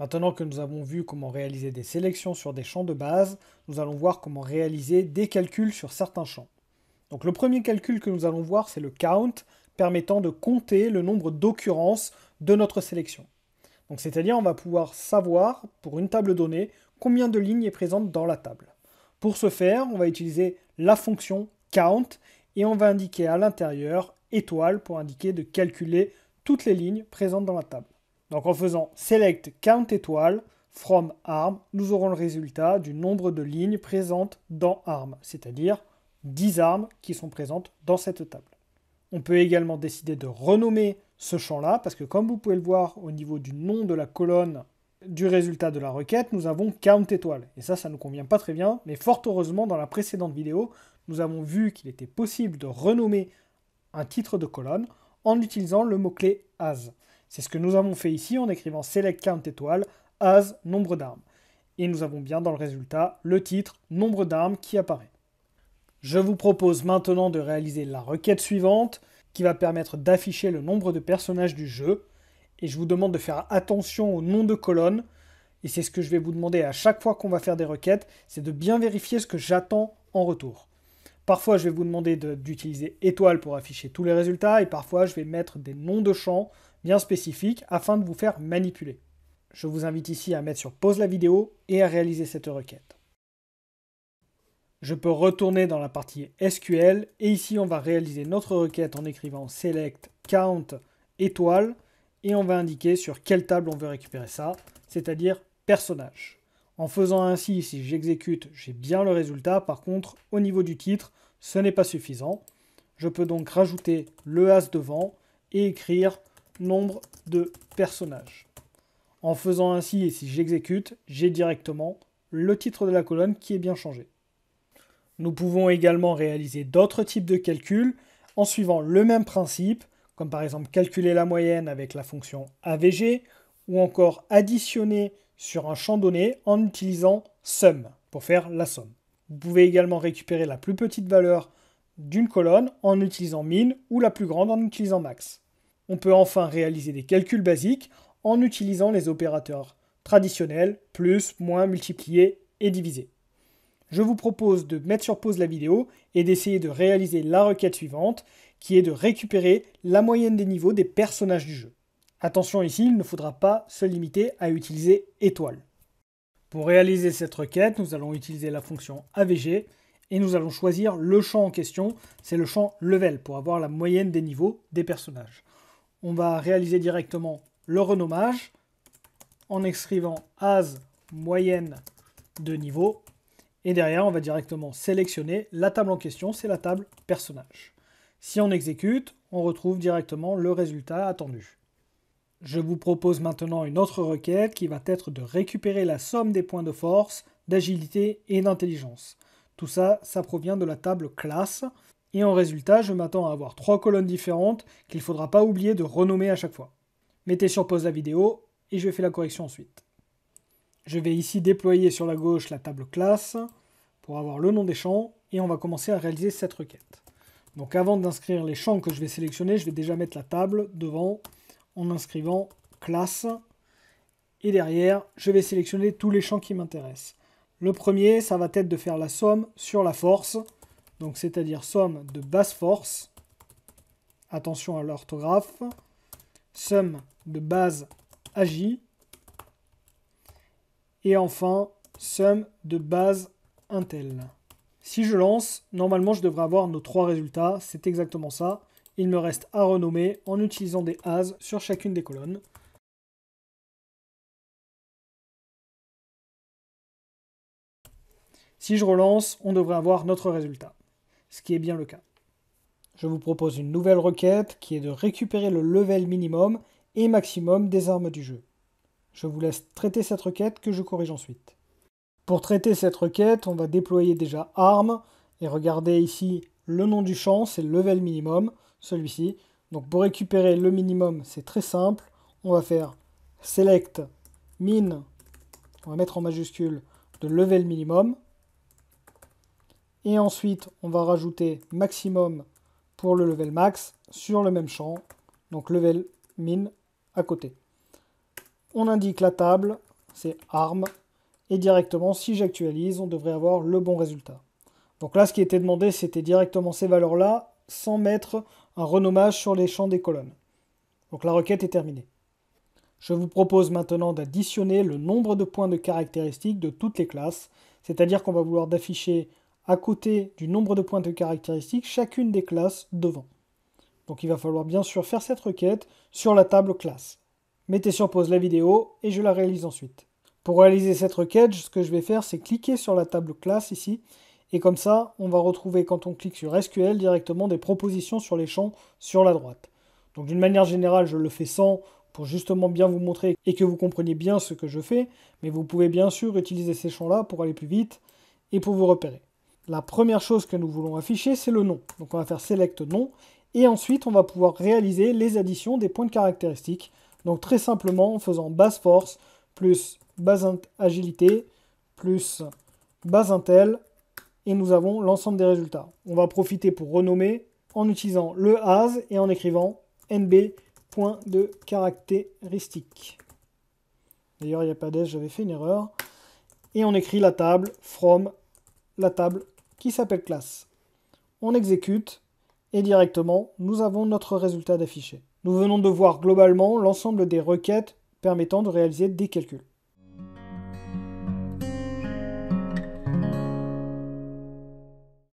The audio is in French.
Maintenant que nous avons vu comment réaliser des sélections sur des champs de base, nous allons voir comment réaliser des calculs sur certains champs. Donc le premier calcul que nous allons voir, c'est le count, permettant de compter le nombre d'occurrences de notre sélection. Donc c'est-à-dire on va pouvoir savoir, pour une table donnée, combien de lignes est présente dans la table. Pour ce faire, on va utiliser la fonction count et on va indiquer à l'intérieur étoile pour indiquer de calculer toutes les lignes présentes dans la table. Donc en faisant select count étoile from arm, nous aurons le résultat du nombre de lignes présentes dans arm, c'est-à-dire 10 armes qui sont présentes dans cette table. On peut également décider de renommer ce champ-là, parce que comme vous pouvez le voir au niveau du nom de la colonne du résultat de la requête, nous avons count étoile. Et ça ne nous convient pas très bien, mais fort heureusement, dans la précédente vidéo, nous avons vu qu'il était possible de renommer un titre de colonne en utilisant le mot-clé as. C'est ce que nous avons fait ici en écrivant select count étoile as nombre d'armes. Et nous avons bien dans le résultat le titre nombre d'armes qui apparaît. Je vous propose maintenant de réaliser la requête suivante qui va permettre d'afficher le nombre de personnages du jeu. Et je vous demande de faire attention au nom de colonne. Et c'est ce que je vais vous demander à chaque fois qu'on va faire des requêtes, c'est de bien vérifier ce que j'attends en retour. Parfois, je vais vous demander d'utiliser étoile pour afficher tous les résultats et parfois, je vais mettre des noms de champs bien spécifiques afin de vous faire manipuler. Je vous invite ici à mettre sur pause la vidéo et à réaliser cette requête. Je peux retourner dans la partie SQL et ici on va réaliser notre requête en écrivant select count étoile et on va indiquer sur quelle table on veut récupérer ça, c'est-à-dire personnage. En faisant ainsi, si j'exécute, j'ai bien le résultat. Par contre, au niveau du titre, ce n'est pas suffisant. Je peux donc rajouter le as devant et écrire nombre de personnages. En faisant ainsi, et si j'exécute, j'ai directement le titre de la colonne qui est bien changé. Nous pouvons également réaliser d'autres types de calculs en suivant le même principe, comme par exemple calculer la moyenne avec la fonction AVG, ou encore additionner sur un champ donné en utilisant sum pour faire la somme. Vous pouvez également récupérer la plus petite valeur d'une colonne en utilisant min ou la plus grande en utilisant max. On peut enfin réaliser des calculs basiques en utilisant les opérateurs traditionnels, plus, moins, multiplier et diviser. Je vous propose de mettre sur pause la vidéo et d'essayer de réaliser la requête suivante, qui est de récupérer la moyenne des niveaux des personnages du jeu. Attention ici, il ne faudra pas se limiter à utiliser étoile. Pour réaliser cette requête, nous allons utiliser la fonction AVG et nous allons choisir le champ en question, c'est le champ level pour avoir la moyenne des niveaux des personnages. On va réaliser directement le renommage en écrivant as moyenne de niveau. Et derrière, on va directement sélectionner la table en question, c'est la table personnage. Si on exécute, on retrouve directement le résultat attendu. Je vous propose maintenant une autre requête qui va être de récupérer la somme des points de force, d'agilité et d'intelligence. Tout ça, ça provient de la table classe. Et en résultat, je m'attends à avoir 3 colonnes différentes qu'il ne faudra pas oublier de renommer à chaque fois. Mettez sur pause la vidéo et je fais la correction ensuite. Je vais ici déployer sur la gauche la table classe pour avoir le nom des champs et on va commencer à réaliser cette requête. Donc avant d'inscrire les champs que je vais sélectionner, je vais déjà mettre la table devant en inscrivant classe et derrière je vais sélectionner tous les champs qui m'intéressent. Le premier, ça va être de faire la somme sur la force, donc c'est-à-dire somme de base force, attention à l'orthographe, somme de base agi, et enfin, somme de base intel. Si je lance, normalement je devrais avoir nos 3 résultats, c'est exactement ça. Il me reste à renommer en utilisant des as sur chacune des colonnes. Si je relance, on devrait avoir notre résultat, ce qui est bien le cas. Je vous propose une nouvelle requête qui est de récupérer le level minimum et maximum des armes du jeu. Je vous laisse traiter cette requête que je corrige ensuite. Pour traiter cette requête, on va déployer déjà armes et regardez ici le nom du champ, c'est level minimum, celui-ci. Donc pour récupérer le minimum, c'est très simple. On va faire select min, on va mettre en majuscule de level minimum. Et ensuite, on va rajouter maximum pour le level max sur le même champ. Donc level min à côté. On indique la table c'est arm, et directement, si j'actualise, on devrait avoir le bon résultat. Donc là, ce qui était demandé, c'était directement ces valeurs-là, sans mettre un renommage sur les champs des colonnes. Donc la requête est terminée. Je vous propose maintenant d'additionner le nombre de points de caractéristiques de toutes les classes, c'est-à-dire qu'on va vouloir d'afficher à côté du nombre de points de caractéristiques chacune des classes devant. Donc il va falloir bien sûr faire cette requête sur la table classe. Mettez sur pause la vidéo et je la réalise ensuite. Pour réaliser cette requête, ce que je vais faire, c'est cliquer sur la table classe ici, et comme ça, on va retrouver quand on clique sur SQL directement des propositions sur les champs sur la droite. Donc d'une manière générale, je le fais sans pour justement bien vous montrer et que vous compreniez bien ce que je fais, mais vous pouvez bien sûr utiliser ces champs-là pour aller plus vite et pour vous repérer. La première chose que nous voulons afficher, c'est le nom. Donc on va faire select nom, et ensuite on va pouvoir réaliser les additions des points de caractéristiques. Donc très simplement en faisant base force plus base agilité plus base intel, et nous avons l'ensemble des résultats. On va profiter pour renommer en utilisant le as et en écrivant nb point de caractéristiques. D'ailleurs, il n'y a pas d'es, j'avais fait une erreur. Et on écrit la table from la table qui s'appelle classe. On exécute et directement, nous avons notre résultat d'affiché. Nous venons de voir globalement l'ensemble des requêtes permettant de réaliser des calculs.